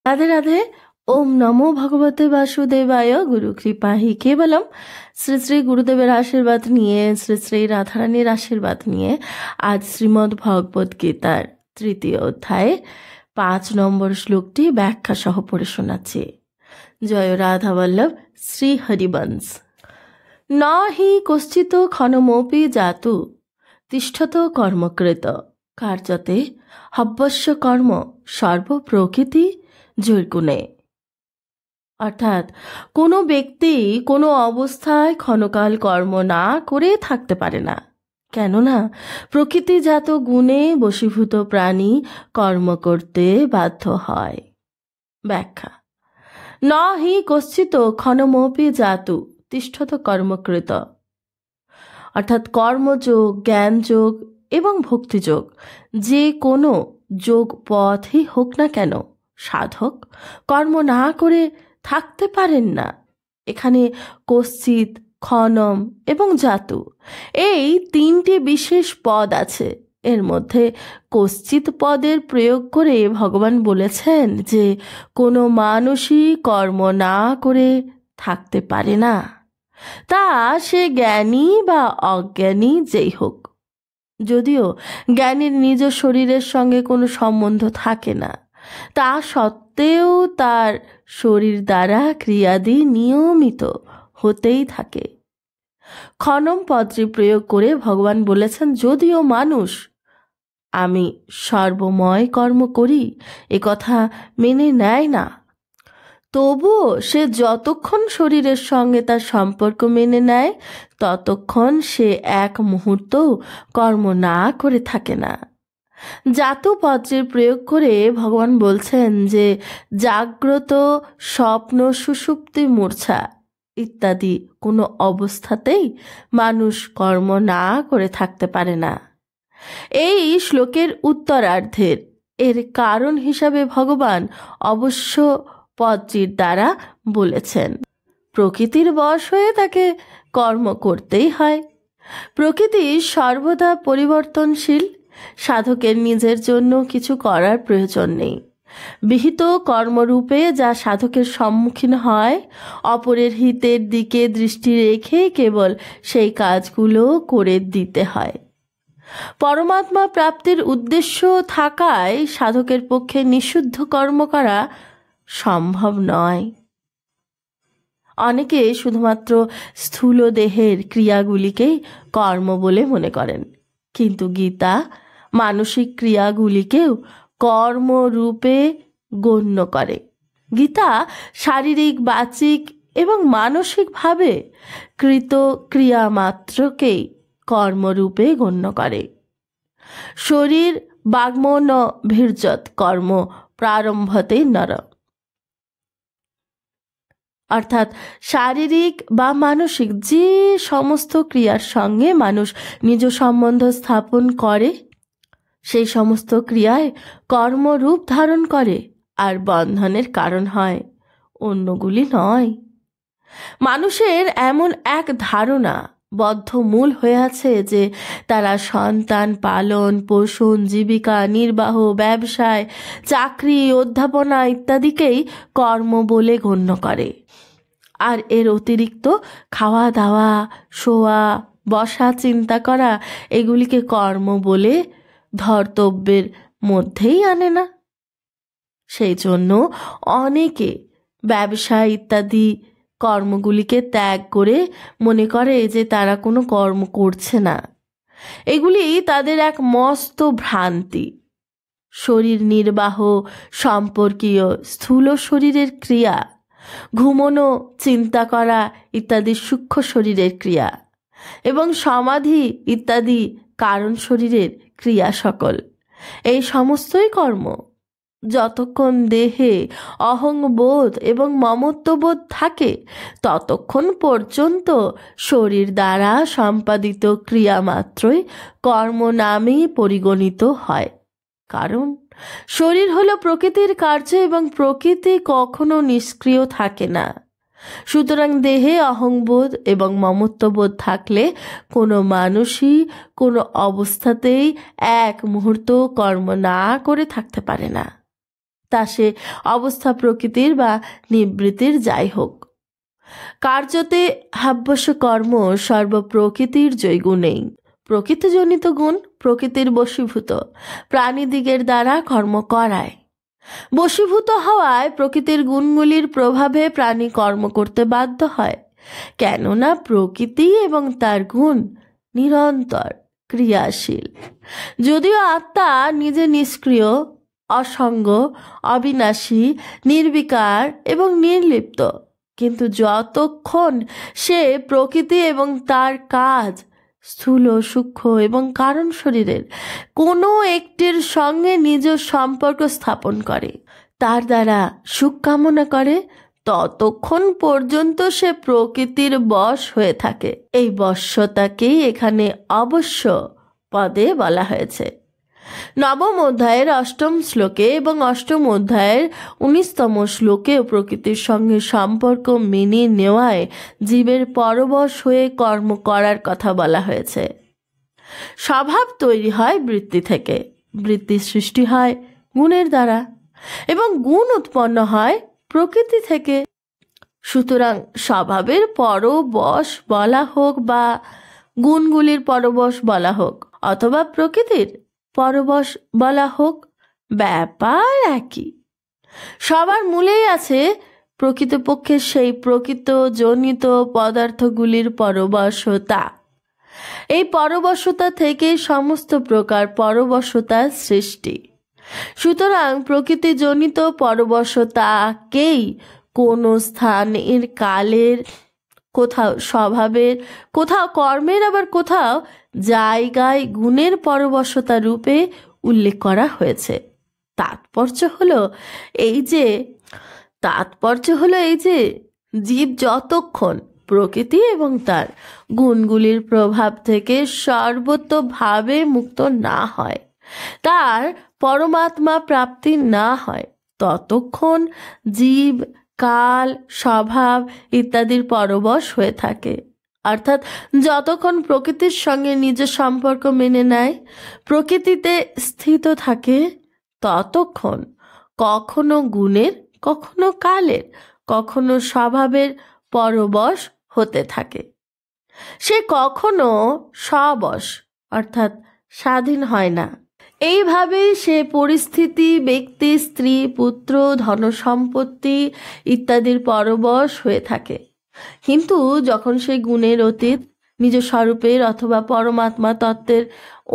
রাধে রাধে। ওম নমো ভগবতে বাসুদেবায়। গুরু কৃপা হি কেবলম। শ্রী শ্রী গুরুদেবের আশীর্বাদ নিয়ে, শ্রী শ্রী রাধারানীর আশীর্বাদ নিয়ে আজ শ্রীমদ্ ভগবদ গীতার 3য় অধ্যায়ে 5 নম্বর শ্লোকটি ব্যাখ্যা সহ পড়ে শোনাচ্ছি। জয় রাধা বল্লভ শ্রী হরিবংশ। ন হি কশ্চিৎ ক্ষণমপি জাতু তিষ্ঠত কর্মকৃত কার্যতে হব্যস্য কর্ম সর্বপ্রকৃতি জৈর্গুণে। অর্থাৎ কোনো ব্যক্তি কোনো অবস্থায় ক্ষণকাল কর্ম না করে থাকতে পারে না, কেননা প্রকৃতিজাত গুণে বশীভূত প্রাণী কর্ম করতে বাধ্য হয়। ব্যাখ্যা: ন হি কশ্চিৎ ক্ষণমপি জাতু তিষ্ঠত কর্মকৃত। অর্থাৎ কর্মযোগ, জ্ঞানযোগ এবং ভক্তিযোগ যে কোনো যোগ পথই হোক না কেন, সাধক কর্ম না করে থাকতে পারেন না। এখানে কশ্চিৎ, ক্ষণম এবং জাতু এই 3টি বিশেষ পদ আছে। এর মধ্যে কশ্চিৎ পদের প্রয়োগ করে ভগবান বলেছেন যে কোনো মানুষই কর্ম না করে থাকতে পারে না, তা সে জ্ঞানী বা অজ্ঞানী যেই হোক। যদিও জ্ঞানীর নিজ শরীরের সঙ্গে কোনো সম্বন্ধ থাকে না, তা সত্ত্বেও তার শরীর দ্বারা ক্রিয়াদি নিয়মিত হতেই থাকে। ক্ষণম পদটি প্রয়োগ করে ভগবান বলেছেন, যদিও মানুষ আমি সর্বময় কর্ম করি এ কথা মেনে নেয় না, তবুও সে যতক্ষণ শরীরের সঙ্গে তার সম্পর্ক মেনে নেয় ততক্ষণ সে এক মুহূর্তও কর্ম না করে থাকে না। জাতু পত্রের প্রয়োগ করে ভগবান বলছেন যে জাগ্রত, স্বপ্ন, সুষুপ্তি, মূর্ছা ইত্যাদি কোনো অবস্থাতেই মানুষ কর্ম না করে থাকতে পারে না। এই শ্লোকের উত্তরার্ধের এর কারণ হিসাবে ভগবান অবশ্য পদটির দ্বারা বলেছেন, প্রকৃতির বশ হয়ে তাকে কর্ম করতেই হয়। প্রকৃতি সর্বদা পরিবর্তনশীল, সাধকের নিজের জন্য কিছু করার প্রয়োজন নেই। বিহিত কর্মরূপে যা সাধকের সম্মুখীন হয়, অপরের হিতের দিকে দৃষ্টি রেখে কেবল সেই কাজগুলো করে দিতে হয়। পরমাত্মা প্রাপ্তির উদ্দেশ্য থাকায় সাধকের পক্ষে নিষিদ্ধ কর্ম করা সম্ভব নয়। অনেকে শুধুমাত্র স্থূল দেহের ক্রিয়াগুলিকেই কর্ম বলে মনে করেন, কিন্তু গীতা মানসিক ক্রিয়াগুলিকেও কর্মরূপে গণ্য করে। গীতা শারীরিক, বাচিক এবং মানসিকভাবে কৃত ক্রিয়া মাত্রকেই কর্মরূপে গণ্য করে। শরীর বাগ্মন ভীর্যত কর্ম প্রারম্ভতে নর। অর্থাৎ শারীরিক বা মানসিক যে সমস্ত ক্রিয়ার সঙ্গে মানুষ নিজ সম্বন্ধ স্থাপন করে সেই সমস্ত ক্রিয়ায় কর্মরূপ ধারণ করে আর বন্ধনের কারণ হয়, অন্যগুলি নয়। মানুষের এমন এক ধারণা বদ্ধমূল হয়ে আছে যে তারা সন্তান পালন, পোষণ, জীবিকা নির্বাহ, ব্যবসায়, চাকরি, অধ্যাপনা ইত্যাদিকেই কর্ম বলে গণ্য করে। আর এর অতিরিক্ত খাওয়া দাওয়া, শোয়া, বসা, চিন্তা করা এগুলিকে কর্ম বলে ধর্তব্যের মধ্যেই আনে না। সেই জন্য অনেকে ব্যবসা ইত্যাদি কর্মগুলিকে ত্যাগ করে মনে করে যে তারা কোনো কর্ম করছে না। এগুলি তাদের এক মস্ত ভ্রান্তি। শরীর নির্বাহ সম্পর্কীয় স্থূল শরীরের ক্রিয়া, ঘুমোনো, চিন্তা করা ইত্যাদি সূক্ষ্ম শরীরের ক্রিয়া এবং সমাধি ইত্যাদি কারণ শরীরের ক্রিয়া সকল, এই সমস্তই কর্ম। যতক্ষণ দেহে অহংবোধ এবং মমত্ববোধ থাকে ততক্ষণ পর্যন্ত শরীর দ্বারা সম্পাদিত ক্রিয়া মাত্রই কর্ম নামে পরিগণিত হয়। কারণ শরীর হলো প্রকৃতির কার্য এবং প্রকৃতি কখনো নিষ্ক্রিয় থাকে না। সুতরাং দেহে অহংবোধ এবং মমত্ববোধ থাকলে কোনো মানুষই কোনো অবস্থাতেই এক মুহূর্ত কর্ম না করে থাকতে পারে না। তা সে অবস্থা প্রকৃতির বা নিবৃত্তির যাই হোক। কার্যতে হাব্যস্য কর্ম সর্বপ্রকৃতির জৈগুণেই। প্রকৃতিজনিত গুণ প্রকৃতির বশীভূত প্রাণীদিগের দ্বারা কর্ম করায়। বশীভূত হওয়ায় প্রকৃতির গুণগুলির প্রভাবে প্রাণী কর্ম করতে বাধ্য হয়, কেননা প্রকৃতি এবং তার গুণ নিরন্তর ক্রিয়াশীল। যদিও আত্মা নিজে নিষ্ক্রিয়, অসঙ্গ, অবিনাশী, নির্বিকার এবং নির্লিপ্ত, কিন্তু যতক্ষণ সে প্রকৃতি এবং তার কাজ স্থূল, সূক্ষ্ম এবং কারণ শরীরের কোনো একটির সঙ্গে নিজ সম্পর্ক স্থাপন করে, তার দ্বারা সুখ কামনা করে, ততক্ষণ পর্যন্ত সে প্রকৃতির বশ হয়ে থাকে। এই বশ্যতাকেই এখানে অবশ্য পদে বলা হয়েছে। নবম অধ্যায়ের 8ম শ্লোকে এবং 8ম অধ্যায়ের 19তম শ্লোকেও প্রকৃতির সঙ্গে সম্পর্ক মেনে নেওয়ায় জীবের পরবশ হয়ে কর্ম করার কথা বলা হয়েছে। স্বভাব তৈরি হয় বৃত্তি থেকে, বৃত্তি সৃষ্টি হয় গুণের দ্বারা এবং গুণ উৎপন্ন হয় প্রকৃতি থেকে। সুতরাং স্বভাবের পরবশ বলা হোক বা গুণগুলির পরবশ বলা হোক অথবা প্রকৃতির পরবশ বলা হোক, ব্যাপার একই। সবার মূলেই আছে প্রকৃতপক্ষে সেই প্রকৃত জনিত পদার্থগুলির পরবশতা। এই পরবশতা থেকেই সমস্ত প্রকার পরবশতার সৃষ্টি। সুতরাং প্রকৃতিজনিত পরবশতাকেই কোনো স্থানের, কালের, কোথাও স্বভাবের, কোথাও কর্মের, আবার কোথাও জায়গায় গুণের পরবশতা রূপে উল্লেখ করা হয়েছে। তাৎপর্য হলো এই যে জীব যতক্ষণ প্রকৃতি এবং তার গুণগুলির প্রভাব থেকে সর্বতোভাবে মুক্ত না হয়, তার পরমাত্মা প্রাপ্তি না হয়, ততক্ষণ জীব কাল, স্বভাব ইত্যাদির পরবশ হয়ে থাকে। অর্থাৎ যতক্ষণ প্রকৃতির সঙ্গে নিজ সম্পর্ক মেনে নেয়, প্রকৃতিতে স্থিত থাকে, ততক্ষণ কখনো গুণের, কখনো কালের, কখনো স্বভাবের পরবশ হতে থাকে। সে কখনো স্ববশ অর্থাৎ স্বাধীন হয় না। এইভাবেই সে পরিস্থিতি, ব্যক্তি, স্ত্রী, পুত্র, ধনসম্পত্তি ইত্যাদির পরবশ হয়ে থাকে। কিন্তু যখন সে গুণের অতীত নিজ স্বরূপের অথবা পরমাত্মা তত্ত্বের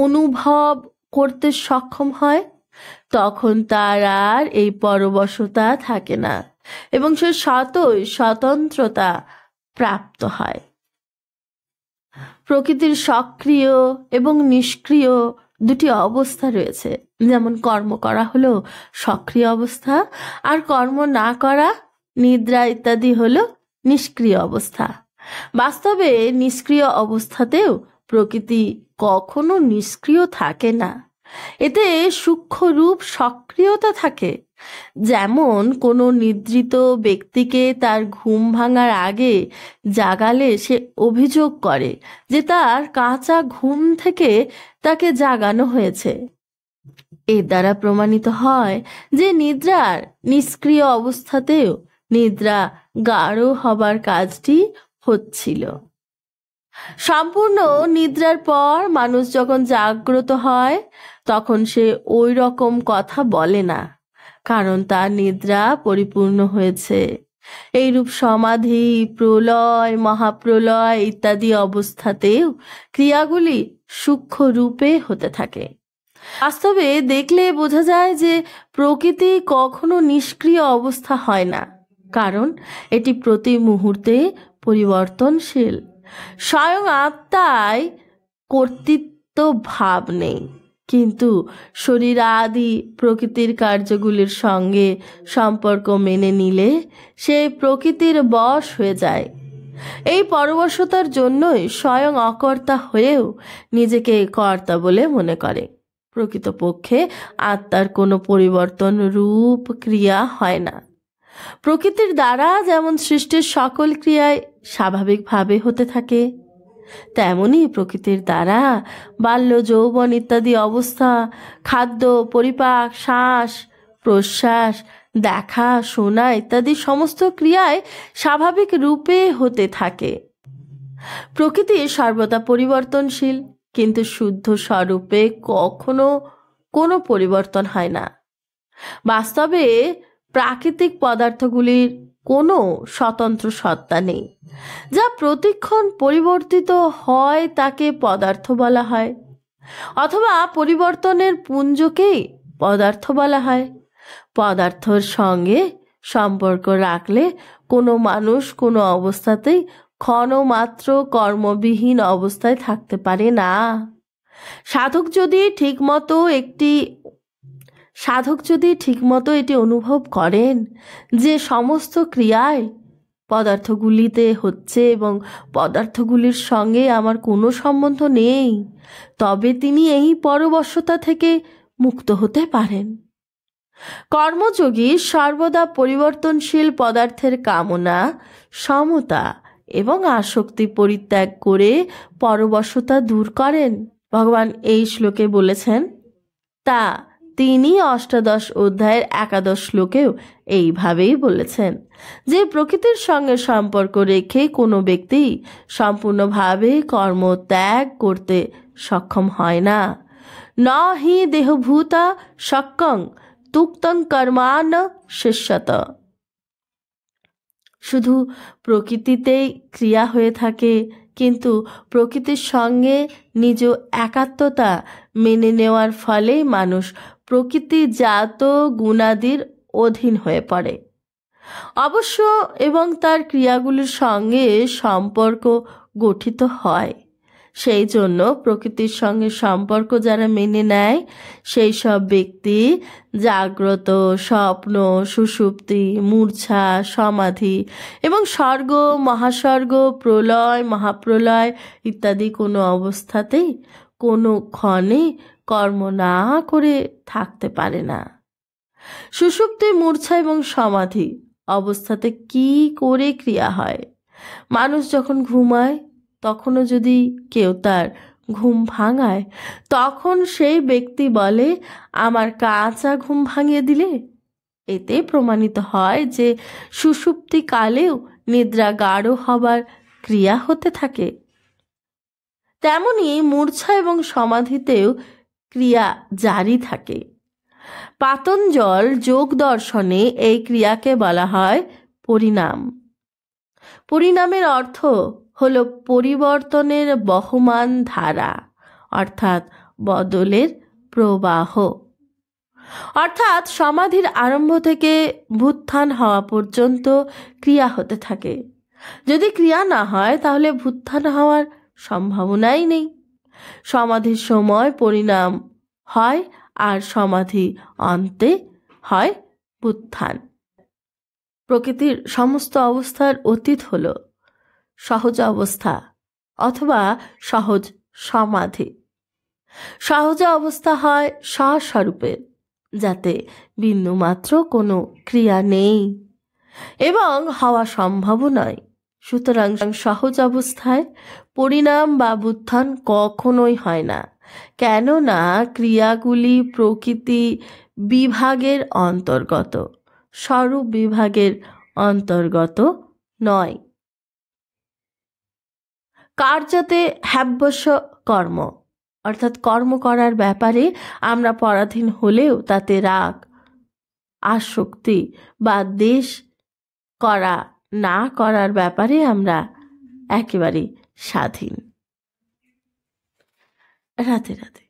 অনুভব করতে সক্ষম হয়, তখন তার আর এই পরবশতা থাকে না এবং সে স্বতই স্বতন্ত্রতা প্রাপ্ত হয়। প্রকৃতির সক্রিয় এবং নিষ্ক্রিয় দুটি অবস্থা রয়েছে। যেমন কর্ম করা হলো সক্রিয় অবস্থা, আর কর্ম না করা, নিদ্রা ইত্যাদি হলো নিষ্ক্রিয় অবস্থা। বাস্তবে নিষ্ক্রিয় অবস্থাতেও প্রকৃতি কখনো নিষ্ক্রিয় থাকে না, এতে সূক্ষ্ম রূপ সক্রিয়তা থাকে। যেমন কোনো নিদ্রিত ব্যক্তিকে তার ঘুম ভাঙার আগে জাগালে সে অভিযোগ করে যে তার কাঁচা ঘুম থেকে তাকে জাগানো হয়েছে। এর দ্বারা প্রমাণিত হয় যে নিদ্রার নিষ্ক্রিয় অবস্থাতেও নিদ্রা গাঢ় হবার কাজটি হচ্ছিল। সম্পূর্ণ নিদ্রার পর মানুষ যখন জাগ্রত হয়, তখন সে ওই রকম কথা বলে না, কারণ তার নিদ্রা পরিপূর্ণ হয়েছে। এইরূপ সমাধি, প্রলয়, মহাপ্রলয় ইত্যাদি অবস্থাতেও ক্রিয়াগুলি সূক্ষ্ম রূপে হতে থাকে। বাস্তবে দেখলে বোঝা যায় যে প্রকৃতি কখনো নিষ্ক্রিয় অবস্থা হয় না, কারণ এটি প্রতি মুহূর্তে পরিবর্তনশীল। স্বয়ং আত্মায় কর্তৃত্ব ভাব নেই, কিন্তু শরীর আদি প্রকৃতির কার্যগুলির সঙ্গে সম্পর্ক মেনে নিলে সে প্রকৃতির বশ হয়ে যায়। এই পরবশতার জন্যই স্বয়ং অকর্তা হয়েও নিজেকে কর্তা বলে মনে করে। প্রকৃতপক্ষে আত্মার কোনো পরিবর্তন রূপ ক্রিয়া হয় না। প্রকৃতির দ্বারা যেমন সৃষ্টির সকল ক্রিয়ায় স্বাভাবিকভাবে হতে থাকে, তেমনি প্রকৃতির দ্বারা বাল্য, যৌবন ইত্যাদি অবস্থা, খাদ্য, পরিপাক, শ্বাস, প্রশ্বাস, দেখা, শোনা ইত্যাদি সমস্ত ক্রিয়ায় স্বাভাবিক রূপে হতে থাকে। প্রকৃতি সর্বদা পরিবর্তনশীল, কিন্তু শুদ্ধ স্বরূপে কখনো কোনো পরিবর্তন হয় না। বাস্তবে প্রাকৃতিক পদার্থগুলির কোনো স্বতন্ত্র সত্তা নেই। যা প্রতিক্ষণ পরিবর্তিত হয় তাকে পদার্থ বলা হয়, অথবা পরিবর্তনের পুঞ্জকেই পদার্থ বলা হয়। পদার্থর সঙ্গে সম্পর্ক রাখলে কোনো মানুষ কোনো অবস্থাতেই ক্ষণমাত্র কর্মবিহীন অবস্থায় থাকতে পারে না। সাধক যদি ঠিকমতো এটি অনুভব করেন যে সমস্ত ক্রিয়ায় পদার্থগুলিতে হচ্ছে এবং পদার্থগুলির সঙ্গে আমার কোনো সম্বন্ধ নেই, তবে তিনি এই পরবশতা থেকে মুক্ত হতে পারেন। কর্মযোগী সর্বদা পরিবর্তনশীল পদার্থের কামনা, সমতা এবং আসক্তি পরিত্যাগ করে পরবশতা দূর করেন। ভগবান এই শ্লোকে বলেছেন, তা তিনি অষ্টাদশ অধ্যায়ের 11 শ্লোকেও এইভাবেই বলেছেন যে প্রকৃতির সঙ্গে সম্পর্ক রেখে কোনো ব্যক্তি সম্পূর্ণভাবে কর্ম ত্যাগ করতে সক্ষম হয় না। ন হি দেহভূতা শক্যং তুক্তং কর্মান শিষ্যত। শুধু প্রকৃতিতেই ক্রিয়া হয়ে থাকে, কিন্তু প্রকৃতির সঙ্গে নিজ একাত্মতা মেনে নেওয়ার ফলে মানুষ প্রকৃতিজাত গুণাদির অধীন হয়ে পড়ে। অবশ্য এবং তার ক্রিয়াগুলির সঙ্গে সম্পর্ক গঠিত হয়। সেই জন্য প্রকৃতির সঙ্গে সম্পর্ক যারা মেনে নেয় সেই সব ব্যক্তি জাগ্রত, স্বপ্ন, সুষুপ্তি, মূর্ছা, সমাধি এবং স্বর্গ, মহাস্বর্গ, প্রলয়, মহাপ্রলয় ইত্যাদি কোনো অবস্থাতেই কোনো ক্ষণে কর্ম না করে থাকতে পারে না। সুষুপ্তি, মূর্ছা এবং সমাধি অবস্থাতে কি করে ক্রিয়া হয়? মানুষ যখন ঘুমায় তখনও যদি কেউ তার ঘুম ভাঙায়, তখন সেই ব্যক্তি বলে, আমার কাঁচা ঘুম ভাঙিয়ে দিলে। এতে প্রমাণিত হয় যে সুষুপ্তিকালেও নিদ্রা গাঢ় হবার ক্রিয়া হতে থাকে। তেমনি মূর্ছা এবং সমাধিতেও ক্রিয়া জারি থাকে। পাতঞ্জল যোগ দর্শনে এই ক্রিয়াকে বলা হয় পরিণাম। পরিণামের অর্থ হল পরিবর্তনের বহমান ধারা, অর্থাৎ বদলের প্রবাহ। অর্থাৎ সমাধির আরম্ভ থেকে ভুত্থান হওয়া পর্যন্ত ক্রিয়া হতে থাকে। যদি ক্রিয়া না হয় তাহলে ভুত্থান হওয়ার সম্ভাবনাই নেই। সমাধির সময় পরিণাম হয় আর সমাধি অন্তে হয় ভুত্থান। প্রকৃতির সমস্ত অবস্থার অতীত হল সহজ অবস্থা অথবা সহজ সমাধি। সহজ অবস্থা হয় স্বস্বরূপের, যাতে বিন্দুমাত্র কোনো ক্রিয়া নেই এবং হওয়া সম্ভব নয়। সুতরাং সহজ অবস্থায় পরিণাম বা ভুত্থান কখনোই হয় না, কেননা ক্রিয়াগুলি প্রকৃতি বিভাগের অন্তর্গত, স্বরূপ বিভাগের অন্তর্গত নয়। কার্যতে হ্যাবস্য কর্ম, অর্থাৎ কর্ম করার ব্যাপারে আমরা পরাধীন হলেও তাতে রাগ, আসক্তি বা দেশ করা না করার ব্যাপারে আমরা একেবারে স্বাধীন। রাধে রাধে।